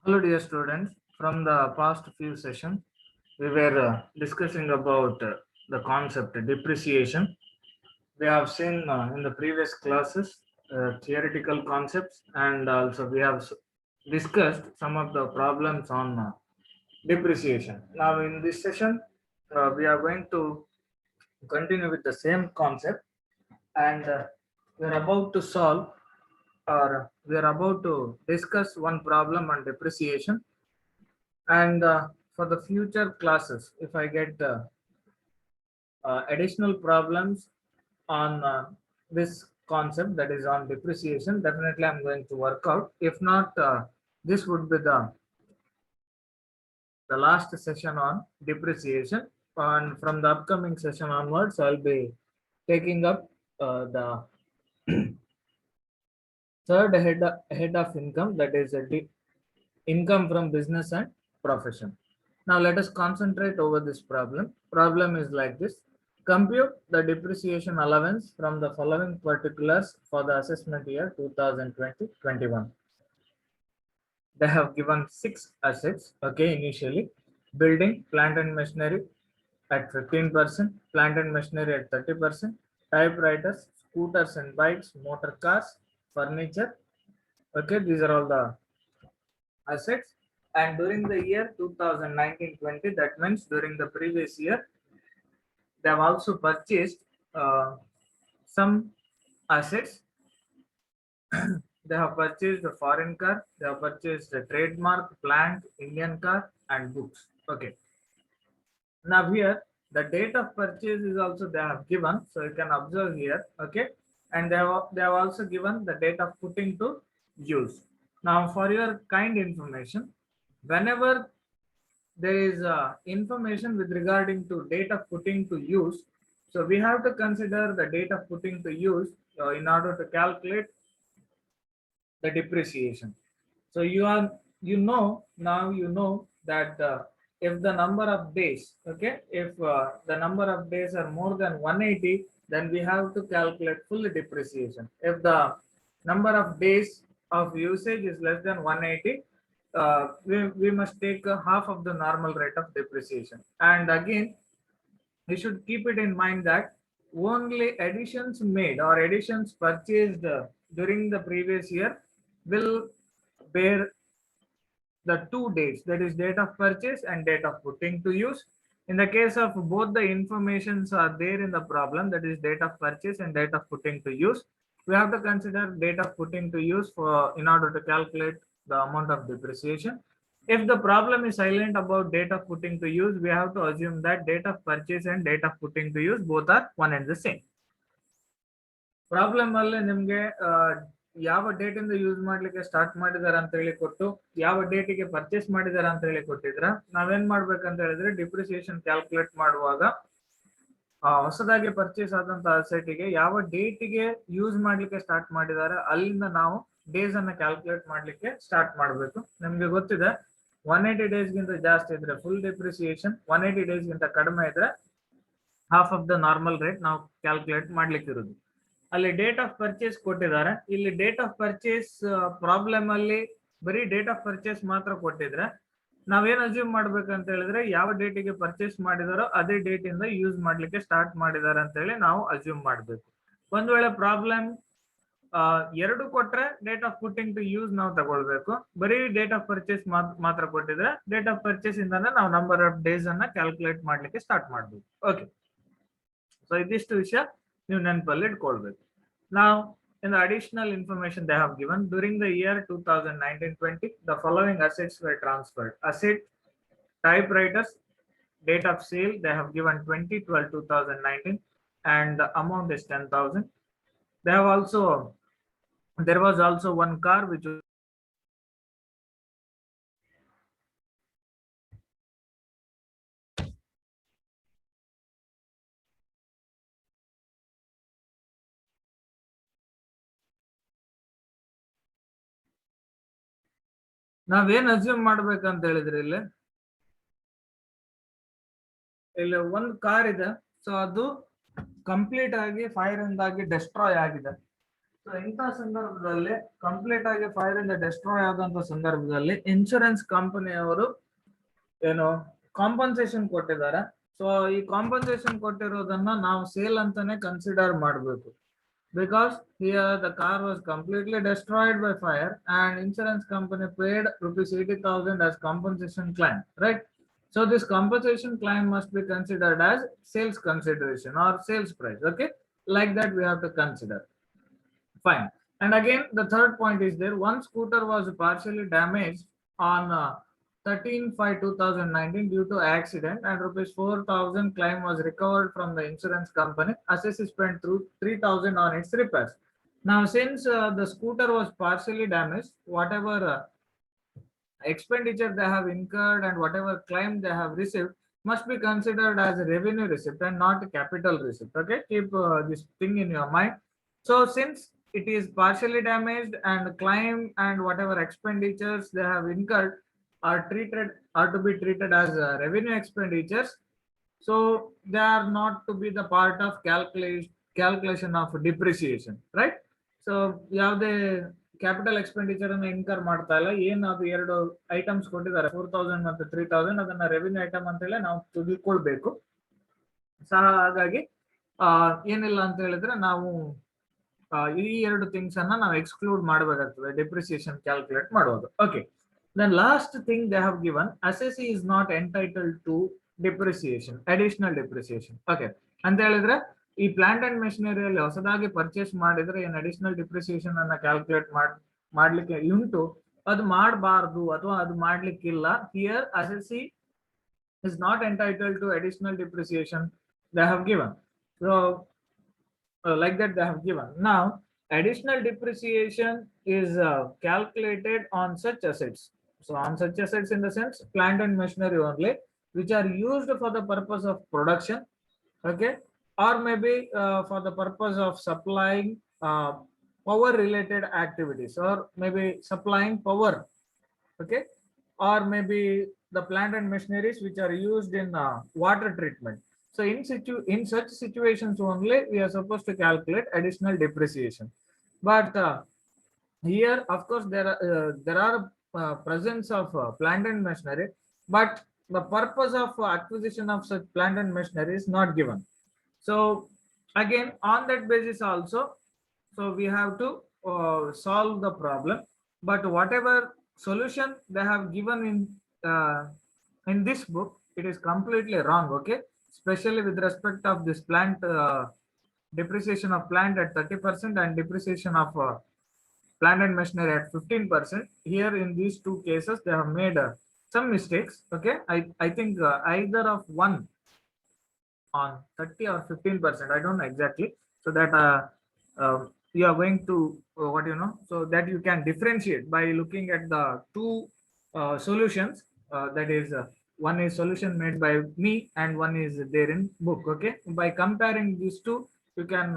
Hello, dear students. From the past few sessions, we were discussing about the concept depreciation. We have seen in the previous classes theoretical concepts, and also we have discussed some of the problems on depreciation. Now, in this session, we are going to continue with the same concept, and we are about to solve or we are about to discuss one problem on depreciation. And for the future classes, if I get additional problems on this concept, that is on depreciation, definitely I'm going to work out. If not, this would be the last session on depreciation. And from the upcoming session onwards, I'll be taking up the third head of income, that is income from business and profession. Now let us concentrate over this problem. Problem is like this. Compute the depreciation allowance from the following particulars for the assessment year 2020-21. They have given 6 assets, okay, initially. Building, plant and machinery at 15%, plant and machinery at 30%, typewriters, scooters and bikes, motor cars, furniture. Okay, these are all the assets. And during the year 2019-20, that means during the previous year, they have also purchased some assets. They have purchased a foreign car, they have purchased a trademark, plant, Indian car, and books. Okay. Now here, the date of purchase is also they have given, so you can observe here. Okay, and they have also given the date of putting to use. Now, for your kind information, whenever there is information with regarding to date of putting to use, so we have to consider the date of putting to use in order to calculate the depreciation. So you know that if the number of days, okay, if the number of days are more than 180, then we have to calculate full depreciation. If the number of days of usage is less than 180, we must take half of the normal rate of depreciation. And again, we should keep it in mind that only additions made or additions purchased during the previous year will bear the 2 dates, that is date of purchase and date of putting to use. In the case of both the informations are there in the problem, that is date of purchase and date of putting to use, we have to consider date of putting to use for in order to calculate the amount of depreciation. If the problem is silent about date of putting to use, we have to assume that date of purchase and date of putting to use both are one and the same. Problem ಅಲ್ಲಿ ನಿಮ್ಗೆ ಯಾವ date ಇಂದ use ಮಾಡ್ಲಿಕ್ಕೆ start ಮಾಡಿದಾರ ಅಂತ ಹೇಳಿ ಕೊಟ್ಟು ಯಾವ ಡೇಟಿಗೆ ಪರ್ಚೇಸ್ ಮಾಡಿದಾರ ಅಂತ ಹೇಳಿ ಕೊಟ್ಟಿದ್ರ ನಾವೇನ್ ಮಾಡ್ಬೇಕಂತ ಹೇಳಿದ್ರೆ ಡಿಪ್ರಿಸಿಯೇಷನ್ ಕ್ಯಾಲ್ಕುಲೇಟ್ ಮಾಡುವಾಗ ಹೊಸದಾಗಿ ಪರ್ಚೇಸ್ ಆದಂತ ಅಸೆಟ್ಗೆ ಯಾವ ಡೇಟಿಗೆ ಯೂಸ್ ಮಾಡ್ಲಿಕ್ಕೆ ಸ್ಟಾರ್ಟ್ ಮಾಡಿದಾರೆ ಅಲ್ಲಿಂದ ನಾವು ಡೇಸ್ ಅನ್ನ ಕ್ಯಾಲ್ಕುಲೇಟ್ ಮಾಡ್ಲಿಕ್ಕೆ ಸ್ಟಾರ್ಟ್ ಮಾಡಬೇಕು. ನಿಮ್ಗೆ ಗೊತ್ತಿದೆ 180 ಡೇಸ್ ಗಿಂತ ಜಾಸ್ತಿ ಇದ್ರೆ ಫುಲ್ ಡಿಪ್ರಿಸಿಯೇಷನ್, 180 ಡೇಸ್ ಗಿಂತ ಕಡಿಮೆ ಇದ್ರೆ half of the normal rate ನಾವು ಕ್ಯಾಲ್ಕುಲೇಟ್ ಮಾಡ್ಲಿಕ್ಕೆ ಇರೋದು. ಅಲ್ಲಿ ಡೇಟ್ ಆಫ್ ಪರ್ಚೇಸ್ ಕೊಟ್ಟಿದ್ದಾರೆ. ಇಲ್ಲಿ ಡೇಟ್ ಆಫ್ ಪರ್ಚೇಸ್ ಪ್ರಾಬ್ಲಮ್ ಅಲ್ಲಿ ಬರೀ ಡೇಟ್ ಆಫ್ ಪರ್ಚೇಸ್ ಮಾತ್ರ ಕೊಟ್ಟಿದ್ರೆ ನಾವೇನ್ ಅಸ್ಯೂಮ್ ಮಾಡ್ಬೇಕಂತ ಹೇಳಿದ್ರೆ ಯಾವ ಡೇಟಿಗೆ ಪರ್ಚೇಸ್ ಮಾಡಿದಾರೋ ಅದೇ ಡೇಟ್ ಇಂದ ಯೂಸ್ ಮಾಡ್ಲಿಕ್ಕೆ ಸ್ಟಾರ್ಟ್ ಮಾಡಿದಾರೆ ಅಂತ ಹೇಳಿ ನಾವು ಅಸ್ಯೂಮ್ ಮಾಡ್ಬೇಕು. ಒಂದ್ ವೇಳೆ ಪ್ರಾಬ್ಲಮ್ ಎರಡು ಕೊಟ್ರೆ date of putting to use ನಾವು ತಗೊಳ್ಬೇಕು. ಬರೀ ಡೇಟ್ ಆಫ್ ಪರ್ಚೇಸ್ ಮಾತ್ರ ಕೊಟ್ಟಿದ್ರೆ ಡೇಟ್ ಆಫ್ ಪರ್ಚೇಸ್ ಇಂದಾನೆ ನಾವು ನಂಬರ್ ಆಫ್ ಡೇಸ್ ಅನ್ನ ಕ್ಯಾಲ್ಕುಲೇಟ್ ಮಾಡ್ಲಿಕ್ಕೆ ಸ್ಟಾರ್ಟ್ ಮಾಡ್ಬೇಕು. ಓಕೆ, ಸೊ ಇದಿಷ್ಟು ವಿಷಯ ನೀವು ನೆನಪಲ್ಲಿ ಇಟ್ಕೊಳ್ಬೇಕು. Now, in the additional information they have given, during the year 2019-20, the following assets were transferred. Asset, typewriters, date of sale, they have given 20/12/2019 and the amount is 10,000. They have also, there was also one car which was ನಾವೇನ್ assume ಮಾಡ್ಬೇಕಂತ ಹೇಳಿದ್ರೆ ಇಲ್ಲಿ ಒಂದು car ಇದೆ, so ಅದು complete ಆಗಿ fire ಇಂದಾಗಿ destroy ಆಗಿದೆ. ಸೊ ಇಂಥ ಸಂದರ್ಭದಲ್ಲಿ ಕಂಪ್ಲೀಟ್ ಆಗಿ ಫೈರ್ ಇಂದ ಡೆಸ್ಟ್ರಾಯ್ ಆದಂತ ಸಂದರ್ಭದಲ್ಲಿ ಇನ್ಶೂರೆನ್ಸ್ ಕಂಪನಿಯವರು ಏನು ಕಾಂಪನ್ಸೇಷನ್ ಕೊಟ್ಟಿದ್ದಾರೆ. ಸೊ ಈ ಕಾಂಪನ್ಸೇಷನ್ ಕೊಟ್ಟಿರೋದನ್ನ ನಾವು ಸೇಲ್ ಅಂತಾನೆ ಕನ್ಸಿಡರ್ ಮಾಡಬೇಕು. Because here the car was completely destroyed by fire and insurance company paid rupees 80,000 as compensation claim, right? So this compensation claim must be considered as sales consideration or sales price. Okay, like that we have to consider. Fine. And again, the third point is there. One scooter was partially damaged on 13/5/2019 due to accident, and rupees 4,000 claim was recovered from the insurance company. Assessee spent through 3,000 on its repairs. Now, since the scooter was partially damaged, whatever expenditure they have incurred and whatever claim they have received must be considered as a revenue receipt and not a capital receipt. Okay, keep this thing in your mind. So since it is partially damaged and claim and whatever expenditures they have incurred are to be treated as revenue expenditures, so they are not to be the part of calculation of depreciation, right? So ಯಾವುದೇ capital expenditure ಅನ್ನು incur ಮಾಡ್ತಾ ಇಲ್ಲ. ಏನು ಅದು ಎರಡು items ಕೊಟ್ಟಿದ್ದಾರೆ 4,000 ಮತ್ತು 3,000, ಅದನ್ನ ರೆವಿನ್ಯೂ ಐಟಮ್ ಅಂತ ಹೇಳಿ ನಾವು ತೆಗೆದುಕೊಳ್ಬೇಕು. ಹಾಗಾಗಿ ಏನಿಲ್ಲ ಅಂತ ಹೇಳಿದ್ರೆ ನಾವು ಈ ಎರಡು ಥಿಂಗ್ಸ್ ಅನ್ನ ನಾವು ಎಕ್ಸ್ಕ್ಲೂಡ್ ಮಾಡಬೇಕಾಗ್ತದೆ ಡಿಪ್ರಿಸಿಯೇಷನ್ ಕ್ಯಾಲ್ಕುಲೇಟ್ ಮಾಡೋದು. Okay, then last thing they have given, assessee is not entitled to depreciation, additional depreciation. Okay, ಅಂತ ಹೇಳಿದ್ರೆ ಈ ಪ್ಲಾಂಟ್ ಅಂಡ್ ಮೆಷಿನರಿಯಲ್ಲಿ ಹೊಸದಾಗಿ ಪರ್ಚೇಸ್ ಮಾಡಿದ್ರೆ ಏನ್ ಅಡಿಷನಲ್ ಡಿಪ್ರಿಸಿಯೇಷನ್ ಅನ್ನ ಕ್ಯಾಲ್ಕುಲೇಟ್ ಮಾಡ್ಲಿಕ್ಕೆ ಉಂಟು, ಅದು ಮಾಡಬಾರ್ದು ಅಥವಾ ಅದು ಮಾಡ್ಲಿಕ್ಕಿಲ್ಲ. Here assessee is not entitled to additional depreciation they have given. So like that they have given. Now additional depreciation is calculated on such assets. So on such assets in the sense plant and machinery only, which are used for the purpose of production, okay, or maybe for the purpose of supplying power related activities, or maybe supplying power, okay, or maybe the plant and machineries which are used in water treatment. So in such situations only we are supposed to calculate additional depreciation. But here of course there are presence of plant and machinery, but the purpose of acquisition of such plant and machinery is not given. So again on that basis also, so we have to solve the problem. But whatever solution they have given in this book, it is completely wrong. Okay, especially with respect of this plant depreciation of plant at 30% and depreciation of plant and machinery at 15%. Here in these two cases they have made some mistakes. Okay, I think either of one on 30 or 15%, I don't know exactly, so that you are going to what you know, so that you can differentiate by looking at the two solutions, that is one is solution made by me and one is there in book. Okay, by comparing these two you can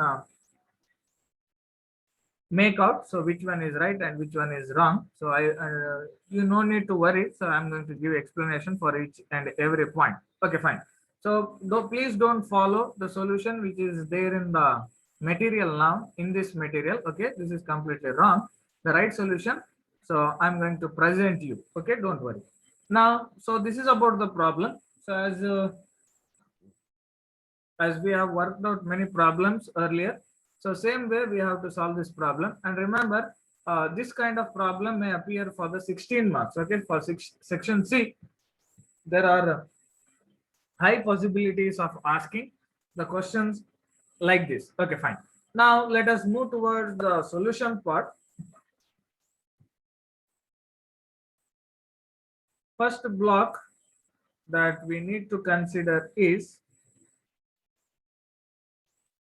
make out so which one is right and which one is wrong. So you no need to worry, so I'm going to give explanation for each and every point. Okay, fine. So please don't follow the solution which is there in the material now, in this material. Okay, this is completely wrong. The right solution, so I'm going to present you. Okay, don't worry. Now, so this is about the problem. So as we have worked out many problems earlier, so same way we have to solve this problem. And remember, this kind of problem may appear for the 16 marks. Okay, for section C there are high possibilities of asking the questions like this. Okay, fine. Now let us move towards the solution part. First block that we need to consider is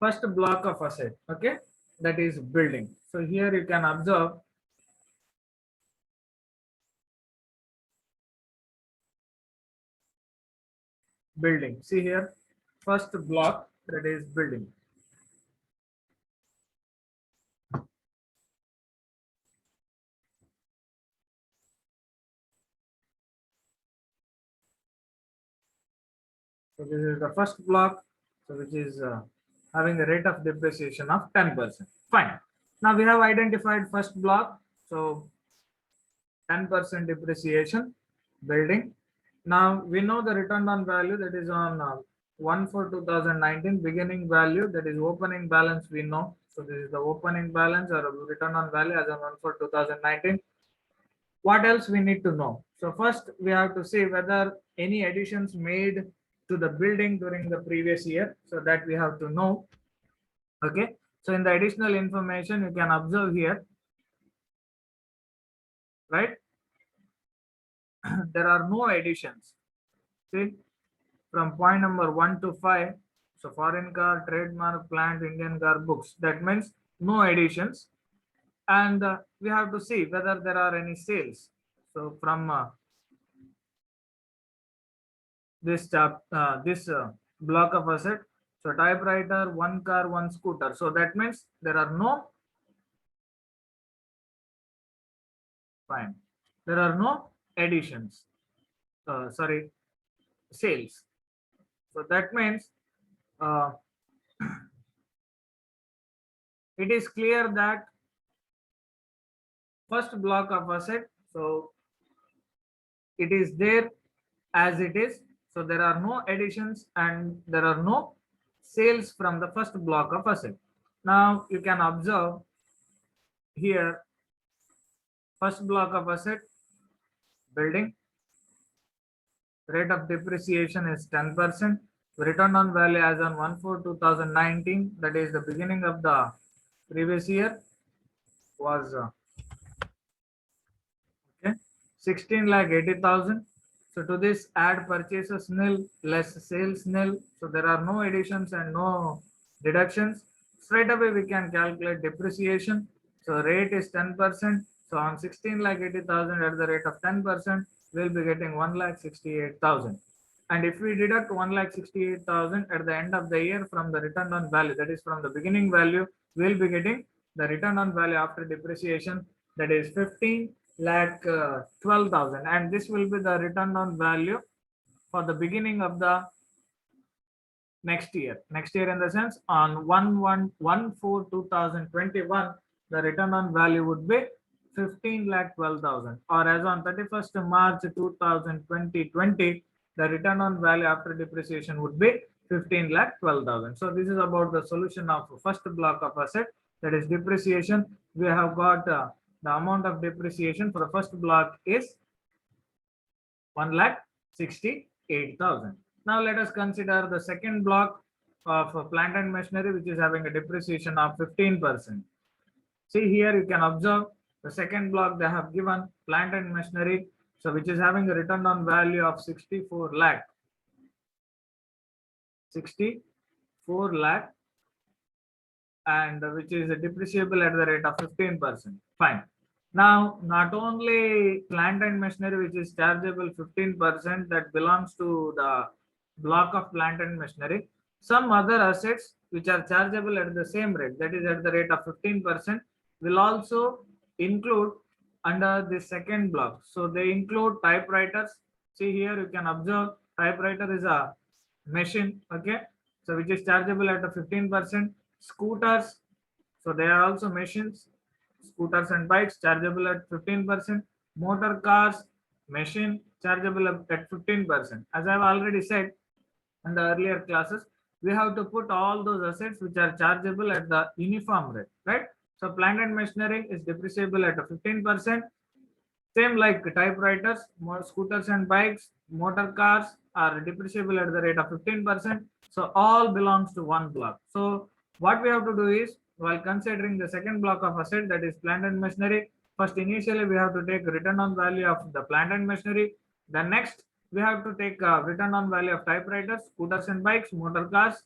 first block of asset. Okay, that is building. So here you can observe building. See here, first block, that is building. So this is the first block, so which is having a rate of depreciation of 10%. Fine. Now we have identified first block. So 10% depreciation building. Now we know the return on value, that is on 1/4/2019 beginning value, that is opening balance we know. So this is the opening balance or return on value as on 1/4/2019. What else we need to know? So first we have to see whether any additions made to the building during the previous year, so that we have to know. Okay, so in the additional information you can observe here, right? There are no additions. See, from point number 1 to 5, so foreign car, trademark, plant, Indian car, books, that means no additions. And we have to see whether there are any sales. So from this block of asset, so typewriter, one car, one scooter, so that means there are no, fine, there are no additions, sorry, sales. So that means uh, it is clear that first block of asset, so it is there as it is. So there are no additions and there are no sales from the first block of asset. Now you can observe here, first block of asset building, rate of depreciation is 10%, return on value as on 1/4/2019, that is the beginning of the previous year, was okay, 16,80,000. So to this add purchases nil less sales nil. So there are no additions and no deductions. Straight away we can calculate depreciation. So rate is 10%. So on 16,80,000 at the rate of 10%, we'll be getting 1,68,000. And if we deduct 1,68,000 at the end of the year from the return on value, that is from the beginning value, we'll be getting the return on value after depreciation, that is 15,12,000, and this will be the return on value for the beginning of the next year. Next year in the sense on 1/1/4/2021, the return on value would be 15,12,000, or as on 31st March 2020, the return on value after depreciation would be 15,12,000. So this is about the solution of first block of asset, that is depreciation. We have got the amount of depreciation for the first block is 1,68,000. Now let us consider the second block of plant and machinery, which is having a depreciation of 15%. See here, you can observe the second block they have given plant and machinery, so which is having a return on value of 64 lakh. 64 lakh, and which is depreciable at the rate of 15%. Fine. Now, not only plant and machinery, which is chargeable 15%, that belongs to the block of plant and machinery, some other assets which are chargeable at the same rate, that is at the rate of 15%, will also include under the second block. So they include typewriters. See here, you can observe typewriter is a machine, okay, so which is chargeable at a 15%. Scooters, so they are also machines. Scooters and bikes chargeable at 15%. Motor cars, machine, chargeable at 15%. As I've already said in the earlier classes, we have to put all those assets which are chargeable at the uniform rate, right? So plant and machinery is depreciable at a 15%. Same like typewriters, scooters and bikes, motor cars are depreciable at the rate of 15%. So all belongs to one block. So what we have to do is, while considering the second block of asset, that is plant and machinery, first initially we have to take return on value of the plant and machinery. Then next we have to take return on value of typewriters, scooters and bikes, motor cars.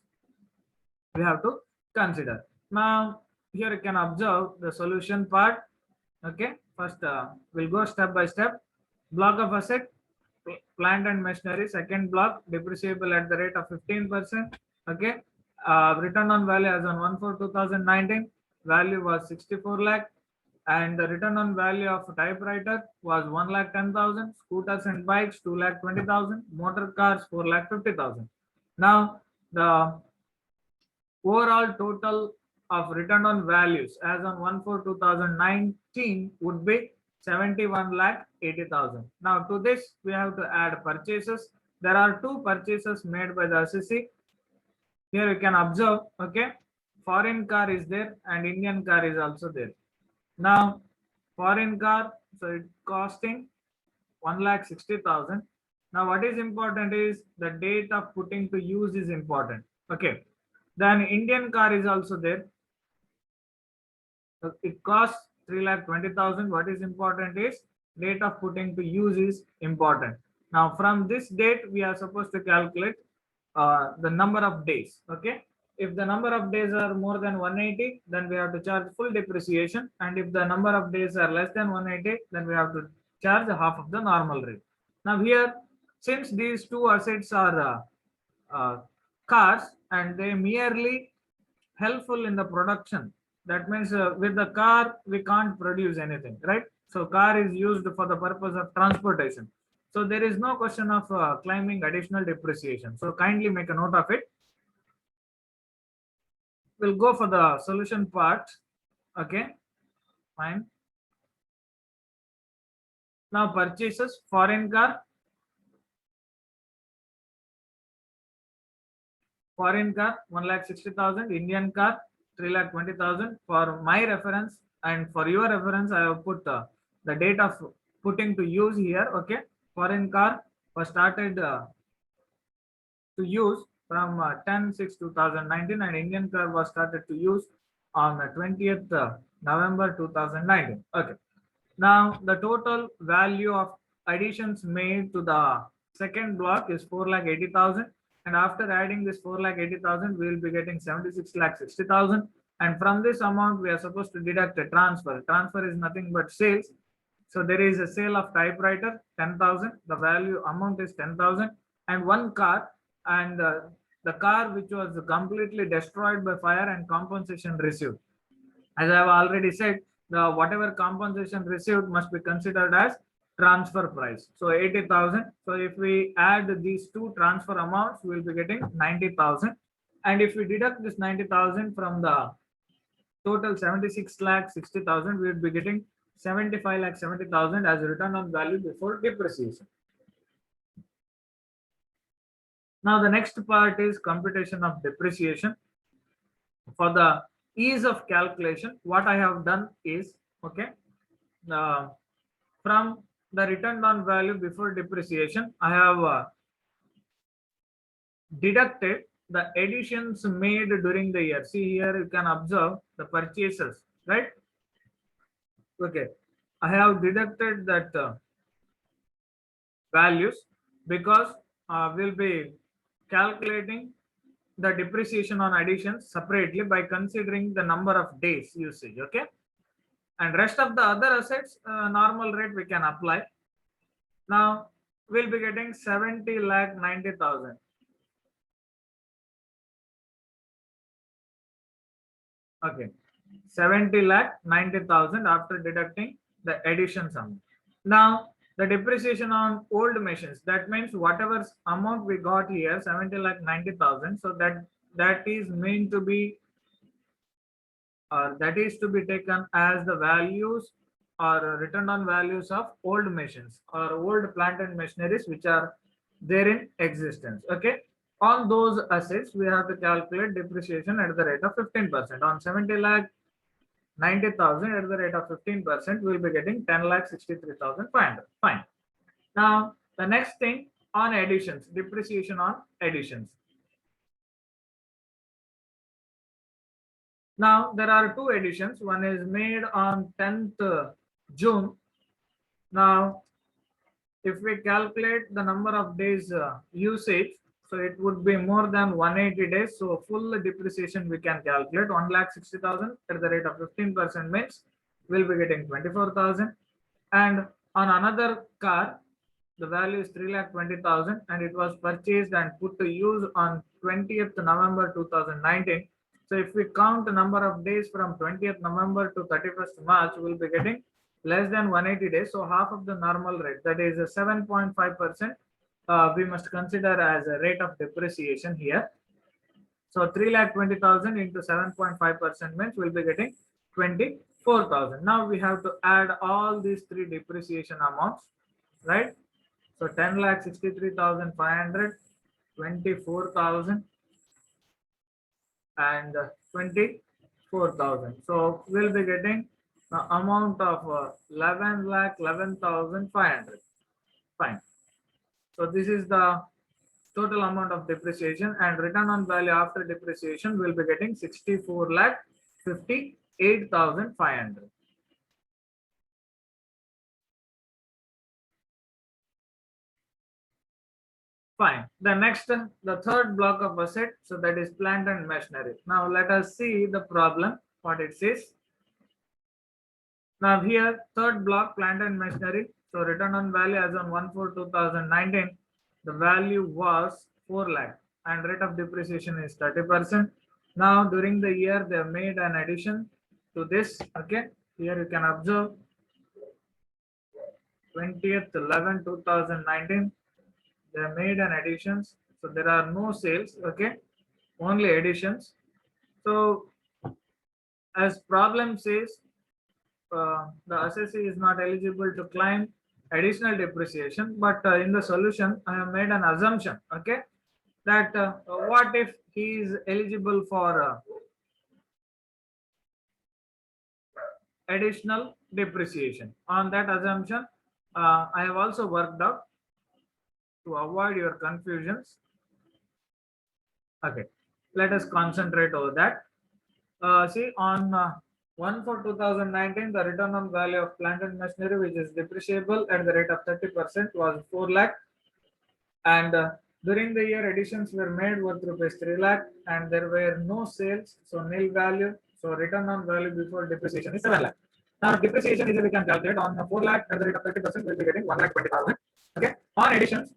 We have to consider. Now here you can observe the solution part. Okay, first we'll go step by step. Block of asset, plant and machinery, second block, depreciable at the rate of 15%. Okay, return on value as on 1/4/2019, value was 64 lakh, and the return on value of typewriter was 1,10,000, scooters and bikes 2,20,000, motor cars 4,50,000. Now the overall total of return on values as on 1/4/2019 would be 71,80,000. Now to this we have to add purchases. There are two purchases made by the assessee. Here you can observe, okay, foreign car is there and Indian car is also there. Now foreign car, so it's costing 1,60,000. Now what is important is the date of putting to use is important. Okay. Then Indian car is also there. So it costs 3,20,000. What is important is date of putting to use is important. Now from this date we are supposed to calculate the number of days. Okay. If the number of days are more than 180, then we have to charge full depreciation. And if the number of days are less than 180, then we have to charge half of the normal rate. Now here, since these two assets are cars and they merely helpful in the production, that means with the car we can't produce anything, right? So car is used for the purpose of transportation. So there is no question of claiming additional depreciation. So kindly make a note of it. We'll go for the solution part. Okay, fine. Now purchases, foreign car. Foreign car 1,60,000, Indian car 3,20,000. For my reference and for your reference, I have put the date of putting to use here. Okay, foreign car was started to use from 10/6/2019 and Indian car was started to use on 20th November 2019. Okay. Now the total value of additions made to the second block is 4,80,000, and after adding this 4,80,000 we will be getting 76,60,000, and from this amount we are supposed to deduct a transfer. Transfer is nothing but sales. So there is a sale of typewriter 10,000, the value amount is 10,000, and one car, and the car which was completely destroyed by fire and compensation received. As I have already said, the whatever compensation received must be considered as transfer price. So 80,000. So if we add these two transfer amounts, we will be getting 90,000. And if we deduct this 90,000 from the total 76,60,000, we will be getting 75,70,000 as return on value before depreciation. Now the next part is computation of depreciation. For the ease of calculation, what I have done is, okay, from the return on value before depreciation, I have deducted the additions made during the year. See here, you can observe the purchases, right? Okay, I have deducted that values because we'll be calculating the depreciation on additions separately by considering the number of days usage. Okay, and rest of the other assets normal rate we can apply. Now we'll be getting 70,90,000. Okay, 70,90,000 after deducting the addition sum. Now the depreciation on old machines, that means whatever amount we got here, 70,90,000. So that is meant to be, that is to be taken as the values or return on values of old machines or old plant and machineries which are there in existence. Okay, on those assets we have to calculate depreciation at the rate of 15%. On 70,90,000 at the rate of 15%, we will be getting 10,63,500. Fine. Now the next thing, on additions, depreciation on additions. Now there are two additions. One is made on 10th June. Now if we calculate the number of days usage, so it would be more than 180 days. So full depreciation we can calculate 1,60,000 at the rate of 15% means we'll be getting 24,000. And on another car, the value is 3,20,000 and it was purchased and put to use on 20th November 2019. So if we count the number of days from 20th November to 31st March, we'll be getting less than 180 days. So half of the normal rate, that is 7.5%, we must consider as a rate of depreciation here. So 3,20,000 into 7.5% means we'll be getting 24,000. Now we have to add all these three depreciation amounts, right? So 10,63,500, 24,000 and 24,000. So we'll be getting the amount of 11,11,500. Fine. So this is the total amount of depreciation, and return on value after depreciation will be getting 64,58,500. Fine. The third block of asset, so that is plant and machinery. Now let us see the problem, what it says. Now here, third block, plant and machinery. So return on value as on 1/4/2019, the value was 4 lakh and rate of depreciation is 30%. Now during the year, they have made an addition to this. Okay, here you can observe 20th/11/2019, they made an additions. So there are no sales, okay, only additions. So as problem says, the assessee is not eligible to claim additional depreciation, but in the solution I have made an assumption, okay, that what if he is eligible for additional depreciation. On that assumption, I have also worked out to avoid your confusions. Okay, let us concentrate over that. See, on 1/4/2019, the return on value of plant and machinery, which is depreciable at the rate of 30%, was 4 lakh. And during the year, additions were made worth rupees 3 lakh, and there were no sales, so nil value. So return on value before depreciation is 7 lakh. Now, depreciation is we can calculate on 4 lakh at the rate of 30%, we'll be getting 1,20,000. Okay, on additions.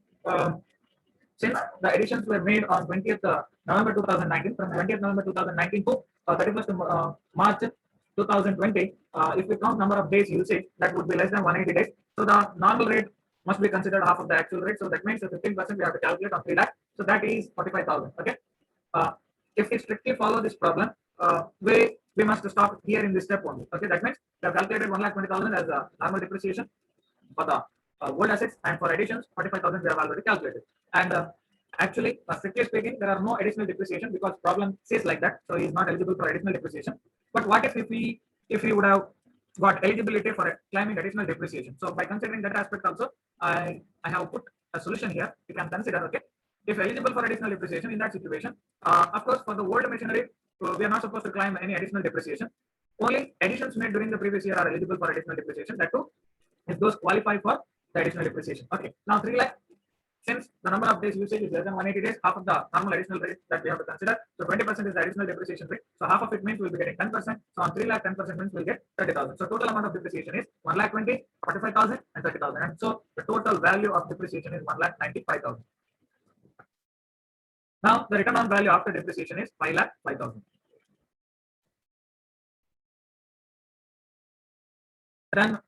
Since the additions were made on 20th November 2019, from 20th November 2019 to 31st March 2020, if we count number of days usage, that would be less than 180 days. So the normal rate must be considered half of the actual rate. So that means 15% we have to calculate on 3 lakh. So that is 45,000. Okay. If we strictly follow this problem, we must stop here in this step only. Okay. That means we have calculated 1,20,000 as a normal depreciation for the old assets, and for additions 45,000 we have already calculated. And actually, strictly speaking, there are no additional depreciation because problem says like that, so he is not eligible for additional depreciation. But what if we would have got eligibility for claiming additional depreciation? So by considering that aspect also, I have put a solution here. You can consider, okay, if eligible for additional depreciation in that situation, of course for the old machinery we are not supposed to claim any additional depreciation. Only additions made during the previous year are eligible for additional depreciation. That too, if those qualify for the additional depreciation. Okay, now 3 lakh, since the number of days usage is less than 180 days, half of the normal additional rate that we have to consider. So 20% is the additional depreciation rate. So half of it means we'll be getting 10%. So on 3 lakh, 10% means we'll get 30,000. So total amount of depreciation is 1,20,000, 45,000, and 30,000. And so the total value of depreciation is 1,95,000. Now the return on value after depreciation is 5,05,000. Then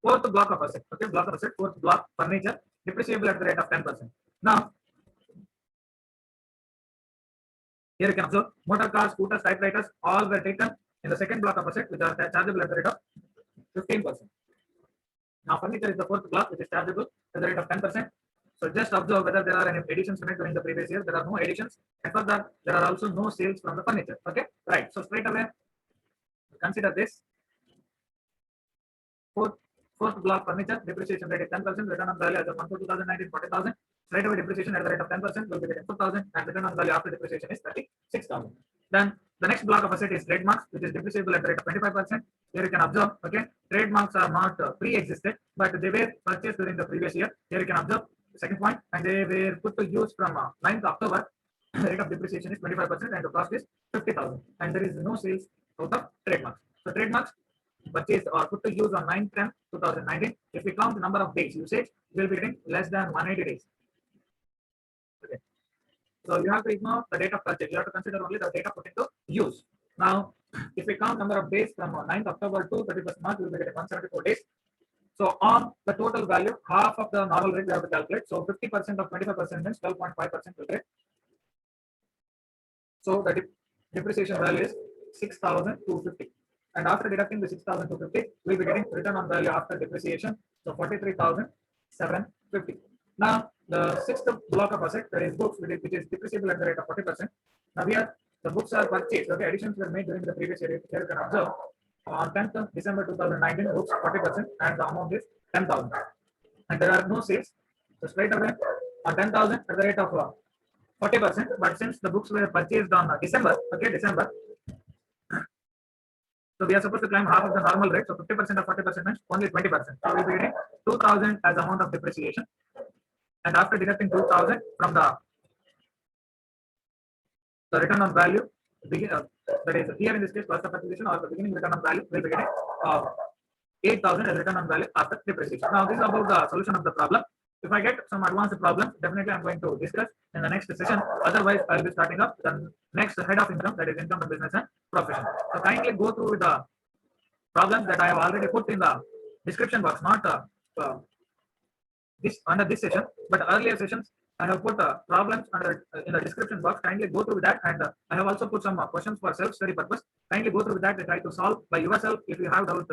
fourth block of asset, okay, block of asset, fourth block, furniture, depreciable at the rate of 10%. Now, here you can observe motor cars, scooters, typewriters, all were taken in the second block of asset, which are chargeable at the rate of 15%. Now, furniture is the fourth block, which is chargeable at the rate of 10%. So just observe whether there are any additions made during the previous year. There are no additions, and further, there are also no sales from the furniture. Okay, right. So straight away, consider this. Fourth block, furniture, depreciation rate is 10%, return on value as of 1/4/2019, 40,000. Straight away depreciation at the rate of 10% will be getting 4,000, and return on value after depreciation is 36,000. Then the next block of asset is trademarks, which is depreciable at the rate of 25%. Here you can observe, okay, trademarks are not pre-existed, but they were purchased during the previous year. Here you can observe the second point, and they were put to use from 9th October. The rate of depreciation is 25%, and the cost is 50,000, and there is no sales out of trademarks. So trademarks purchased or put to use on 9/10/2019. If we count the number of days usage, we will be getting less than 180 days. Okay. So you have to ignore the date of purchase. You have to consider only the data put into use. Now, if we count number of days from 9th October to 31st March, we will be getting 174 days. So on the total value, half of the normal rate we have to calculate. So 50% of 25% means 12.5% will get So the depreciation value is 6,250. And after deducting the 6,250, we'll be getting return on value after depreciation. So 43,750. Now the sixth block of asset, that is books, which is depreciable at the rate of 40%. Now here the books are purchased. Okay, additions were made during the previous year. Here you can observe on 10th December 2019, books 40%, and the amount is 10,000. And there are no sales. So straight away on 10,000 at the rate of 40%. But since the books were purchased on December, okay, December. So we are supposed to claim half of the normal rate. So 50% of 40% means only 20%. So we'll be getting 2,000 as the amount of depreciation. And after deducting 2,000 from the return on value, that is here in this case, cost of acquisition or the beginning return on value, we'll be getting 8,000 as return on value after depreciation. Now this is about the solution of the problem. If I get some advanced problems, definitely I'm going to discuss in the next session. Otherwise, I'll be starting up the next head of income, that is income from business and profession. So kindly go through the problems that I have already put in the description box, not this under this session, but earlier sessions I have put problems under in the description box. Kindly go through that, and I have also put some questions for self-study purpose. Kindly go through that and try to solve by yourself. If you have doubt,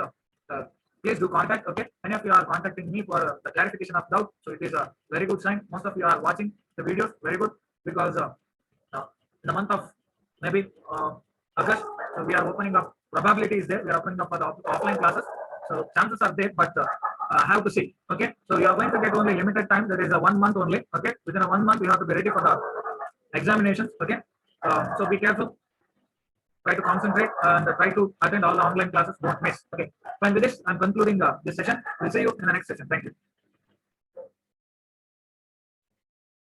please do contact. Okay, many of you are contacting me for the clarification of doubt, so it is a very good sign. Most of you are watching the videos, very good, because in the month of maybe August, so we are opening up. Probability is there. We are opening up for the offline classes, so chances are there, but have to see. Okay, so you are going to get only limited time. There is a 1 month only. Okay, within a 1 month you have to be ready for the examinations. Okay, so be careful. Try to concentrate and try to attend all the online classes. Don't miss. Okay, fine. With this, I'm concluding this session. We'll see you in the next session. Thank you.